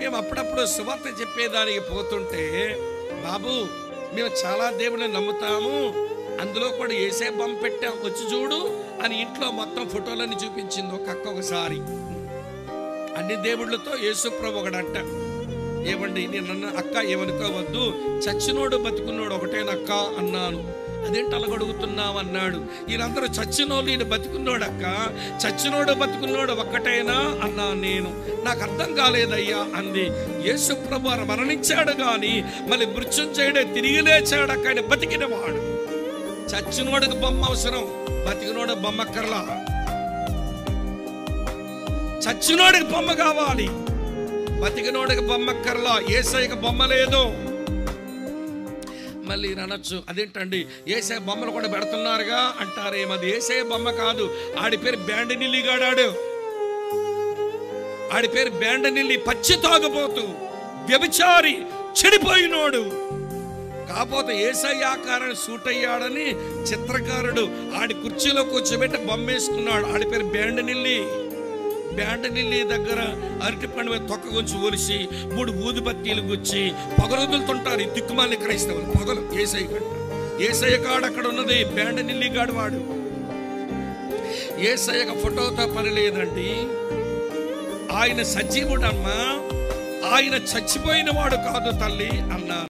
మేము అప్పుడప్పుడు సువార్త చెప్పేదానికి పోతుంటే, బాబు మేము చాలా దేవుని నమ్ముతాము, అందులో కూడా ఏసే బొమ్మ పెట్టాం, వచ్చి చూడు అని ఇంట్లో మొత్తం ఫోటోలన్నీ చూపించింది ఒక అక్క. ఒకసారి అన్ని దేవుళ్ళతో యేసుప్రభు ఒకడంట. ఏమండి నేను అన్న, అక్క ఏమనుకోవద్దు, చచ్చినోడు బతుకున్నోడు ఒకటేనక్క అన్నాను. అదేంటి అలాగడుగుతున్నావు అన్నాడు. వీళ్ళందరూ చచ్చినోళ్ళు, ఈయన బతుకున్నోడక్క, చచ్చినోడు బతుకున్నోడు ఒక్కటేనా అన్నాను నేను. నాకు అర్థం కాలేదయ్యా అంది. యేసుప్రభు మరణించాడు కానీ మళ్ళీ మృత్యుంజయుడే తిరిగి లేచాడక్క. ఆయన బతికినవాడు. చచ్చినోడికి బొమ్మ అవసరం, బతికినోడు బొమ్మక్కర్లా. చచ్చినోడికి బొమ్మ కావాలి, బతికినోడికి బొమ్మక్కర్లా. యేసయ్యకి బొమ్మ లేదు. మళ్ళీ అనొచ్చు, అదేంటండి ఏసే బొమ్మలు కూడా పెడుతున్నారుగా అంటారేమది. ఏసే బొమ్మ కాదు, ఆడి పేరు బ్యాండనిల్లి గాడాడు. ఆడి పేరు బ్యాండనిల్లి, పచ్చి తాగుబోతు, వ్యభిచారి, చెడిపోయినోడు. కాకపోతే ఏసయ్య ఆకారాన్ని సూట్ అయ్యాడని చిత్రకారుడు ఆడి కుర్చీలో కూర్చోబెట్టి బొమ్మ వేసుకున్నాడు. ఆడి పేరు బ్యాండనిల్లి. బ్యాండనిల్లి దగ్గర అరటి పండు మీద తొక్క గుంచి ఒలిసి 3 ఊదుబత్తీలు గుచ్చి పొగరొదులుతుంటారు ఈ దిక్కుమాలి క్రైస్తవులు. పొగలు ఏసయ్య గంట. ఏసయ్య కాడు అక్కడ ఉన్నది, బ్యాండనిల్లి గాడు వాడు. ఏసయ్యకు ఫోటోతో పని లేదండి. ఆయన సజీవుడమ్మా, ఆయన చచ్చిపోయిన వాడు కాదు తల్లి అన్నారు.